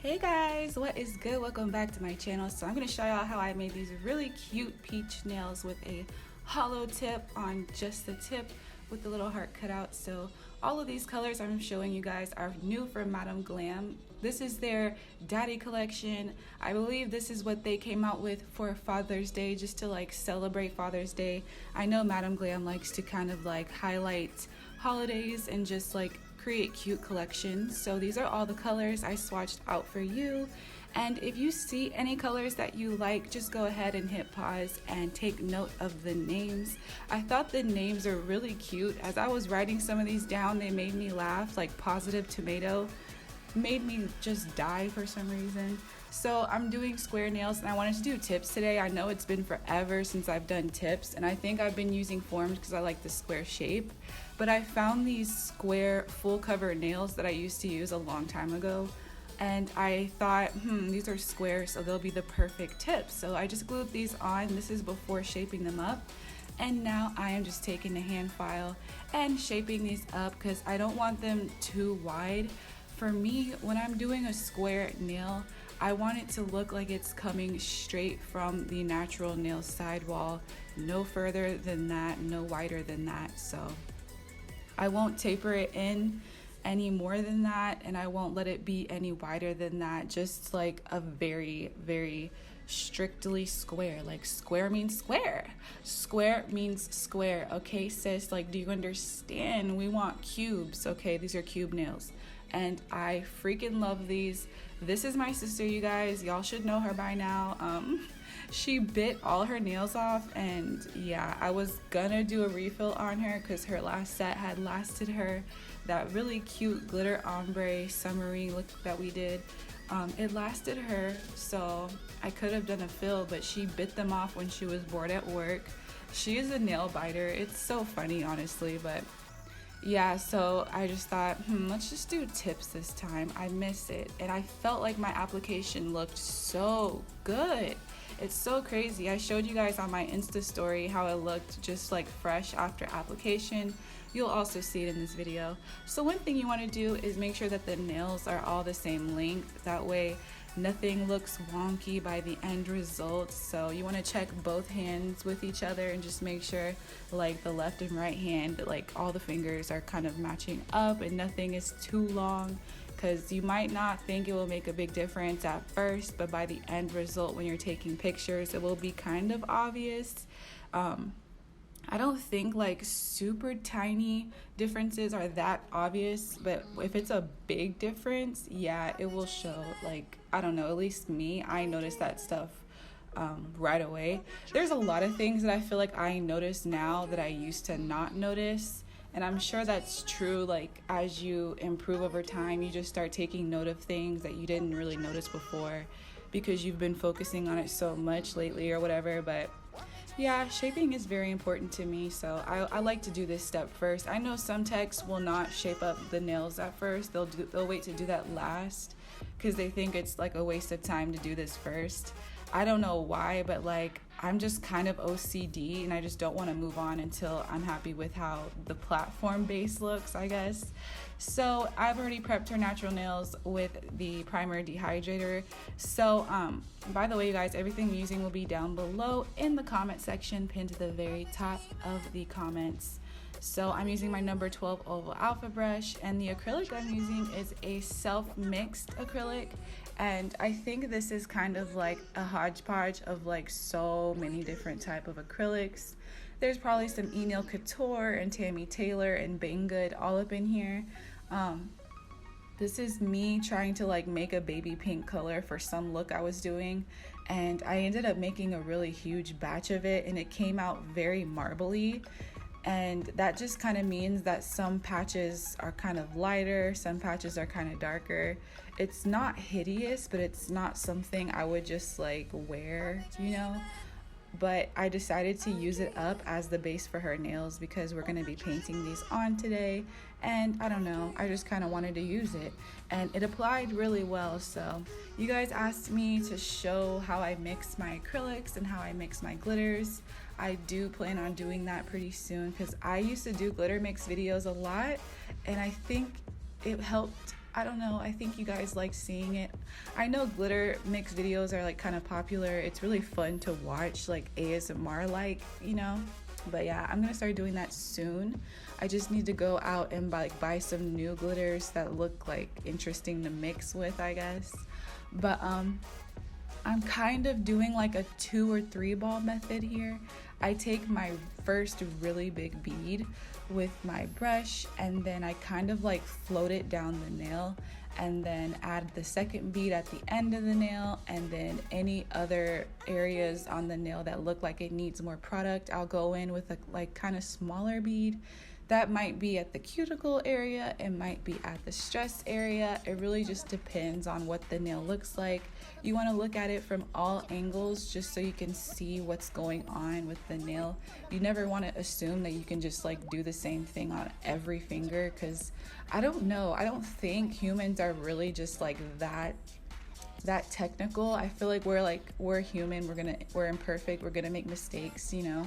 Hey guys, what is good? Welcome back to my channel. So I'm going to show y'all how I made these really cute peach nails with a hollow tip on just the tip with the little heart cut out. So all of these colors I'm showing you guys are new from MadamGlam. This is their daddy collection. I believe this is what they came out with for Father's Day, just to like celebrate Father's Day. I know MadamGlam likes to kind of like highlight holidays and just like create cute collections. So these are all the colors I swatched out for you. And if you see any colors that you like, just go ahead and hit pause and take note of the names. I thought the names are really cute. As I was writing some of these down, they made me laugh, like Positive Tomato made me just die for some reason. So I'm doing square nails and I wanted to do tips today. I know it's been forever since I've done tips, and I think I've been using forms because I like the square shape, but I found these square full cover nails that I used to use a long time ago, and I thought, these are square, so they'll be the perfect tips. So I just glued these on. This is before shaping them up. And now I am just taking the hand file and shaping these up because I don't want them too wide. For me, when I'm doing a square nail, I want it to look like it's coming straight from the natural nail sidewall, no further than that, no wider than that. So I won't taper it in any more than that, and I won't let it be any wider than that, just like a very, very strictly square. Like square means square, square means square. Okay sis, like do you understand? We want cubes. Okay, these are cube nails and I freaking love these. This is my sister, you guys. Y'all should know her by now. She bit all her nails off, and yeah, I was gonna do a refill on her because her last set had lasted her. That really cute glitter ombre summery look that we did, it lasted her, so I could have done a fill, but she bit them off when she was bored at work. She is a nail biter. It's so funny, honestly, but yeah, so I just thought, let's just do tips this time. I miss it, and I felt like my application looked so good. It's so crazy. I showed you guys on my Insta story how it looked just like fresh after application. You'll also see it in this video. So one thing you want to do is make sure that the nails are all the same length. That way nothing looks wonky by the end result. So you want to check both hands with each other and just make sure like the left and right hand, like all the fingers are kind of matching up and nothing is too long, because you might not think it will make a big difference at first, but by the end result when you're taking pictures it will be kind of obvious. I don't think like super tiny differences are that obvious, but if it's a big difference, yeah, it will show. Like, I don't know, at least me, I notice that stuff right away. There's a lot of things that I feel like I notice now that I used to not notice, and I'm sure that's true. Like as you improve over time, you just start taking note of things that you didn't really notice before because you've been focusing on it so much lately or whatever. But yeah, shaping is very important to me, so I like to do this step first. I know some techs will not shape up the nails at first. They'll wait to do that last because they think it's like a waste of time to do this first. I don't know why, but like I'm just kind of OCD and I just don't want to move on until I'm happy with how the platform base looks, I guess. So I've already prepped her natural nails with the primer dehydrator. So by the way, you guys, everything I'm using will be down below in the comment section, pinned to the very top of the comments. So I'm using my number 12 oval alpha brush, and the acrylic I'm using is a self-mixed acrylic, and I think this is kind of like a hodgepodge of like so many different type of acrylics. There's probably some Enil Couture and Tammy Taylor and Banggood all up in here. This is me trying to like make a baby pink color for some look I was doing, and I ended up making a really huge batch of it and it came out very marbly, and that just kind of means that some patches are kind of lighter, some patches are kind of darker. It's not hideous, but it's not something I would just like wear, you know? But I decided to use it up as the base for her nails because we're going to be painting these on today, and I don't know, I just kind of wanted to use it and it applied really well. So you guys asked me to show how I mix my acrylics and how I mix my glitters. I do plan on doing that pretty soon because I used to do glitter mix videos a lot, and I think it helped I don't know. I think you guys like seeing it. I know glitter mix videos are like kind of popular. It's really fun to watch, like ASMR like, you know. But yeah, I'm gonna start doing that soon. I just need to go out and buy some new glitters that look like interesting to mix with, I guess. But I'm kind of doing like a 2 or 3 ball method here. I take my first really big bead with my brush and then I kind of like float it down the nail and then add the second bead at the end of the nail, and then any other areas on the nail that look like it needs more product, I'll go in with a like kind of smaller bead. That might be at the cuticle area, it might be at the stress area. It really just depends on what the nail looks like. You want to look at it from all angles just so you can see what's going on with the nail. You never want to assume that you can just like do the same thing on every finger, because I don't know. I don't think humans are really just like that technical. I feel like we're human. We're imperfect. We're gonna make mistakes, you know.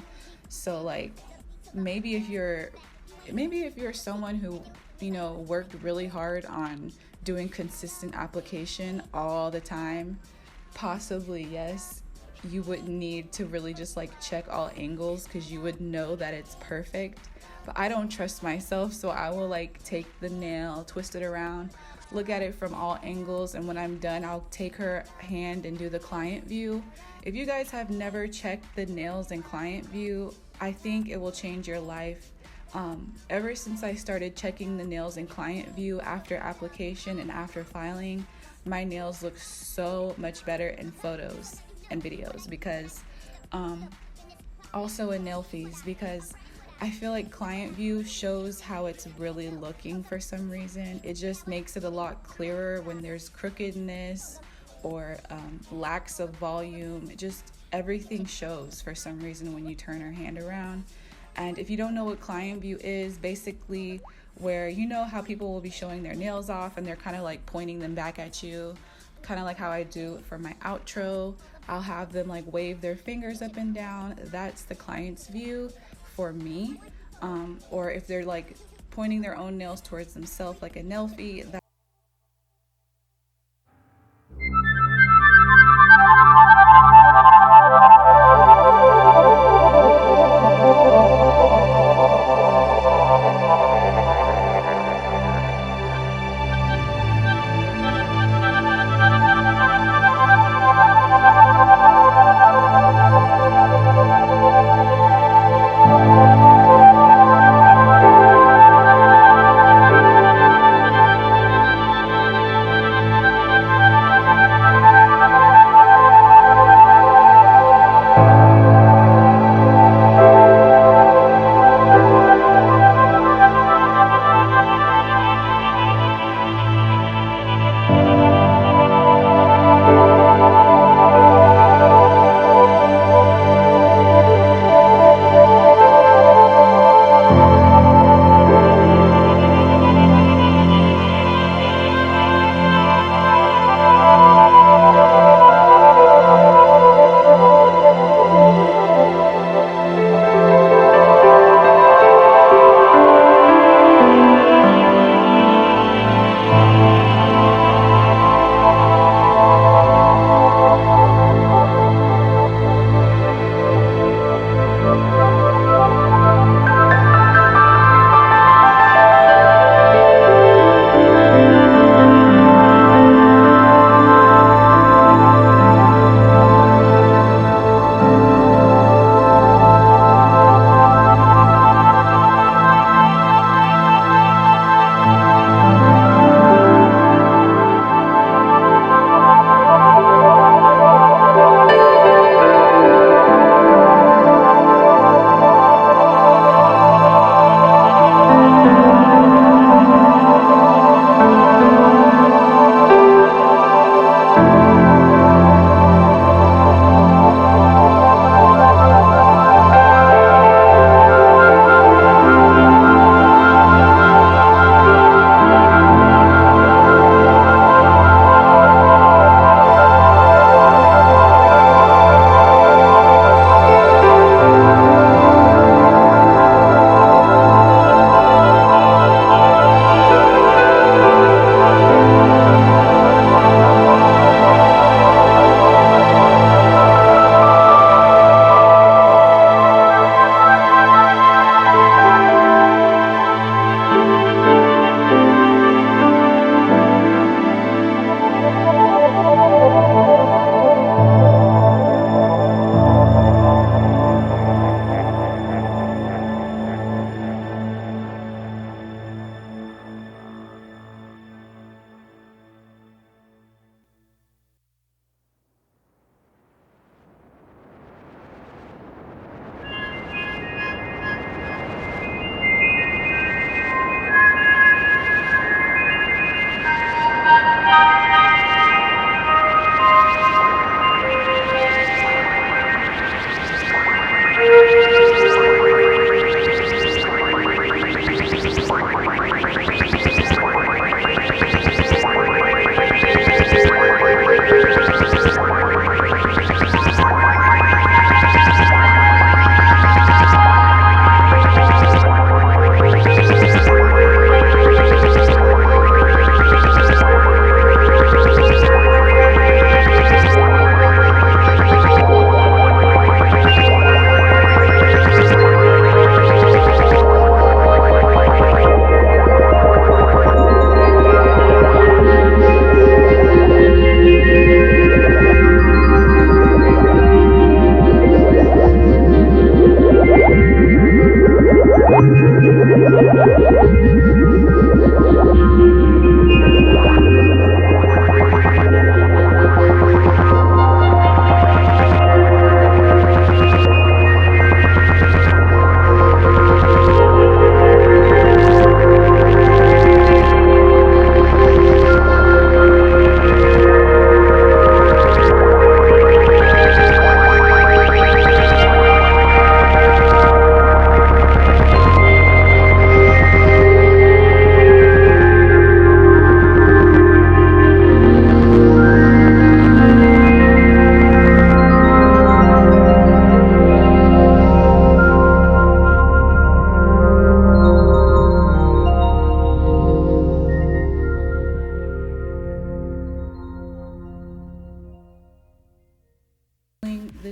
So like maybe if you're someone who, you know, worked really hard on doing consistent application all the time, possibly yes, you wouldn't need to really just like check all angles because you would know that it's perfect. But I don't trust myself, so I will like take the nail, twist it around, look at it from all angles, and when I'm done, I'll take her hand and do the client view. If you guys have never checked the nails in client view, I think it will change your life. Ever since I started checking the nails in client view after application and after filing, my nails look so much better in photos and videos, because also in nail fees, because I feel like client view shows how it's really looking for some reason. It just makes it a lot clearer when there's crookedness or lacks of volume. It just, everything shows for some reason when you turn her hand around. And if you don't know what client view is, basically where, you know how people will be showing their nails off and they're kind of like pointing them back at you, kind of like how I do for my outro. I'll have them like wave their fingers up and down. That's the client's view for me. Or if they're like pointing their own nails towards themselves like a nail fee,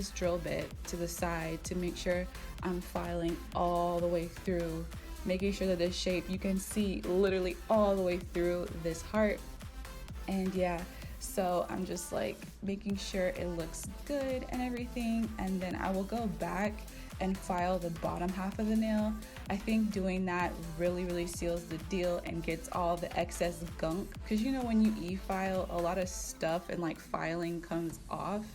this drill bit to the side to make sure I'm filing all the way through, making sure that this shape, you can see literally all the way through this heart. And yeah, so I'm just like making sure it looks good and everything, and then I will go back and file the bottom half of the nail. I think doing that really seals the deal and gets all the excess gunk, because you know when you e-file, a lot of stuff and like filing comes off.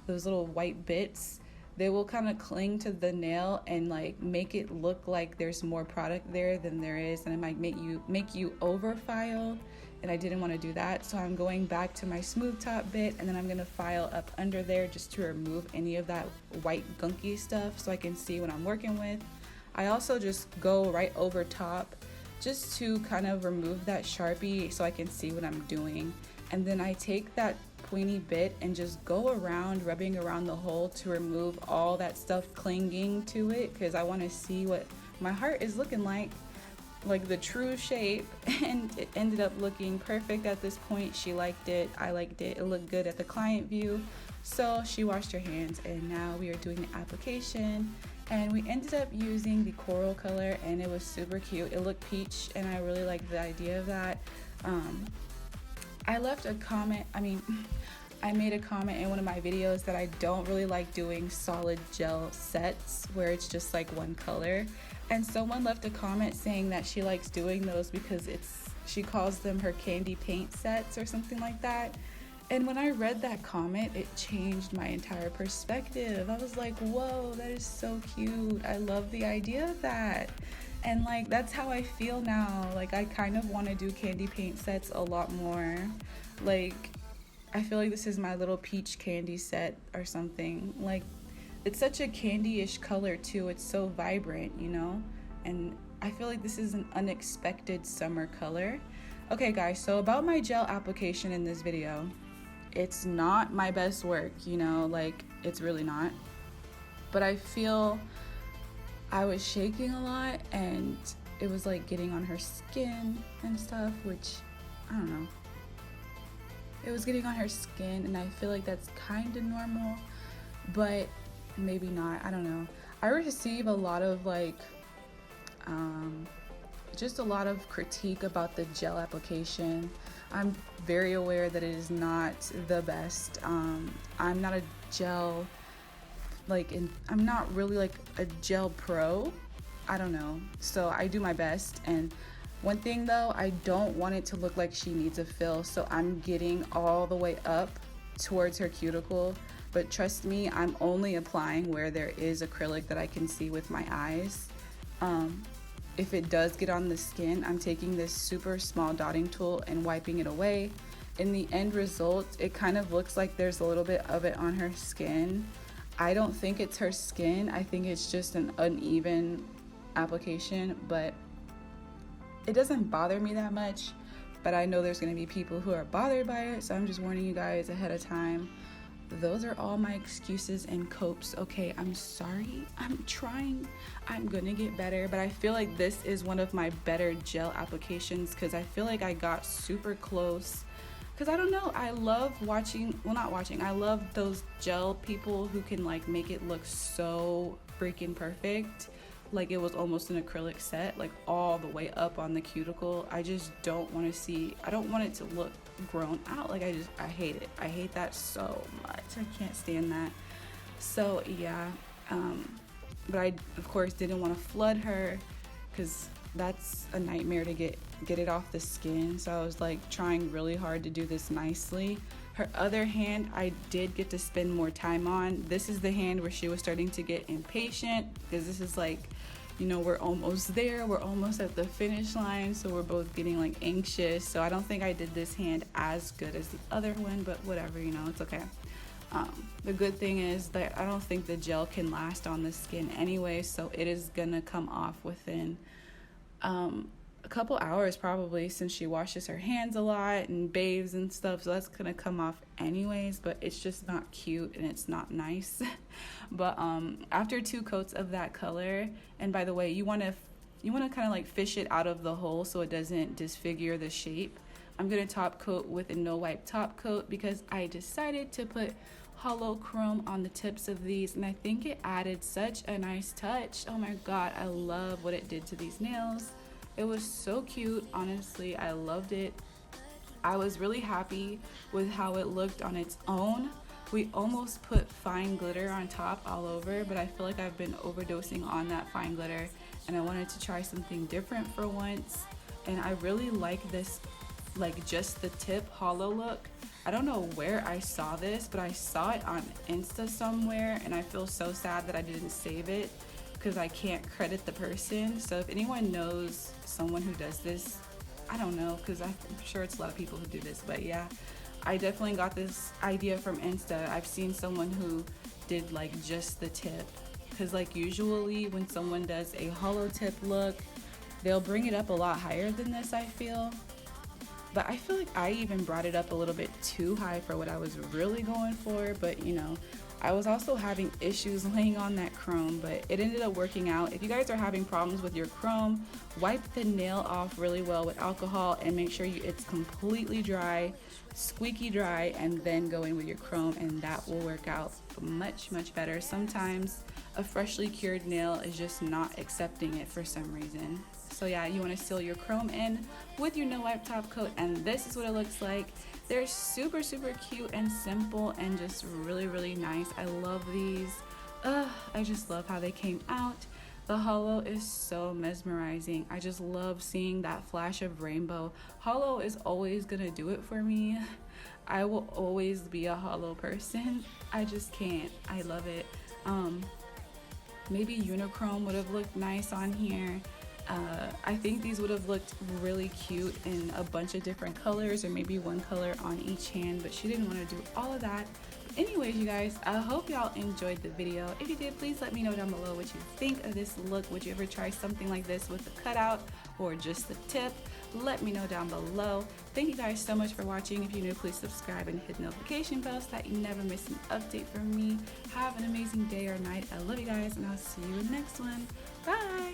Those little white bits, they will kind of cling to the nail and like make it look like there's more product there than there is, and it might make you over file, and I didn't want to do that. So I'm going back to my smooth top bit, and then I'm going to file up under there just to remove any of that white gunky stuff so I can see what I'm working with. I also just go right over top just to kind of remove that Sharpie so I can see what I'm doing. And then I take that pointy bit and just go around, rubbing around the hole to remove all that stuff clinging to it, because I want to see what my heart is looking like the true shape. And it ended up looking perfect at this point. She liked it, I liked it, it looked good at the client view. So she washed her hands, and now we are doing the application. And we ended up using the coral color, and it was super cute. It looked peach, and I really liked the idea of that. I left a comment, I made a comment in one of my videos that I don't really like doing solid gel sets where it's just like one color. And someone left a comment saying that she likes doing those because she calls them her candy paint sets or something like that. And when I read that comment, it changed my entire perspective. I was like, whoa, that is so cute. I love the idea of that. And like, that's how I feel now. Like, I kind of want to do candy paint sets a lot more. Like, I feel like this is my little peach candy set or something. Like, it's such a candy-ish color too. It's so vibrant, you know? And I feel like this is an unexpected summer color. Okay guys, so about my gel application in this video, it's not my best work, you know, like it's really not. But I feel I was shaking a lot, and it was like getting on her skin and stuff, which I don't know. It was getting on her skin, and I feel like that's kind of normal, but maybe not. I don't know. I receive a lot of like just a lot of critique about the gel application. I'm very aware that it is not the best. I'm not a gel I'm not really like a gel pro. I don't know. So I do my best. And one thing though, I don't want it to look like she needs a fill. So I'm getting all the way up towards her cuticle. But trust me, I'm only applying where there is acrylic that I can see with my eyes. If it does get on the skin, I'm taking this super small dotting tool and wiping it away. In the end result, it kind of looks like there's a little bit of it on her skin. I don't think it's her skin. I think it's just an uneven application, but it doesn't bother me that much. But I know there's gonna be people who are bothered by it, so I'm just warning you guys ahead of time. Those are all my excuses and copes. Okay, I'm sorry. I'm trying. I'm gonna get better, but I feel like this is one of my better gel applications because I feel like I got super close. Because I don't know, I love watching, well not watching, I love those gel people who can like make it look so freaking perfect. Like it was almost an acrylic set, like all the way up on the cuticle. I just don't want to see, I don't want it to look grown out. Like I hate it. I hate that so much. I can't stand that. So yeah, but I of course didn't want to flood her because that's a nightmare to get it off the skin. So I was like trying really hard to do this nicely. Her other hand I did get to spend more time on. This is the hand where she was starting to get impatient because this is like, you know, we're almost there, we're almost at the finish line, so we're both getting like anxious. So I don't think I did this hand as good as the other one, but whatever, you know, it's okay. The good thing is that I don't think the gel can last on the skin anyway, so it is gonna come off within a couple hours probably, since she washes her hands a lot and bathes and stuff, so that's gonna come off anyways, but it's just not cute and it's not nice. But after 2 coats of that color, and by the way, you want to kind of like fish it out of the hole so it doesn't disfigure the shape. I'm gonna top coat with a no wipe top coat because I decided to put hollow chrome on the tips of these, and I think it added such a nice touch. Oh my god, I love what it did to these nails. It was so cute, honestly. I loved it. I was really happy with how it looked on its own. We almost put fine glitter on top all over, but I feel like I've been overdosing on that fine glitter, and I wanted to try something different for once. And I really like this, like just the tip hollow look. I don't know where I saw this, but I saw it on Insta somewhere, and I feel so sad that I didn't save it because I can't credit the person. So if anyone knows someone who does this, I don't know, because I'm sure it's a lot of people who do this, but yeah, I definitely got this idea from Insta. I've seen someone who did like just the tip, because like usually when someone does a hollow tip look, they'll bring it up a lot higher than this, I feel. But I feel like I even brought it up a little bit too high for what I was really going for. But you know, I was also having issues laying on that chrome, but it ended up working out. If you guys are having problems with your chrome, wipe the nail off really well with alcohol and make sure it's completely dry, squeaky dry, and then go in with your chrome, and that will work out much better. Sometimes a freshly cured nail is just not accepting it for some reason. So yeah, you want to seal your chrome in with your no wipe top coat, and this is what it looks like. They're super cute and simple and just really nice. I love these. I just love how they came out. The hollow is so mesmerizing. I just love seeing that flash of rainbow. Hollow is always gonna do it for me. I will always be a hollow person. I just can't. I love it. Maybe unichrome would have looked nice on here. I think these would have looked really cute in a bunch of different colors, or maybe one color on each hand, but she didn't want to do all of that. Anyways, you guys, I hope y'all enjoyed the video. If you did, please let me know down below what you think of this look. Would you ever try something like this with the cutout or just the tip? Let me know down below. Thank you guys so much for watching. If you're new, please subscribe and hit the notification bell so that you never miss an update from me. Have an amazing day or night. I love you guys, and I'll see you in the next one. Bye!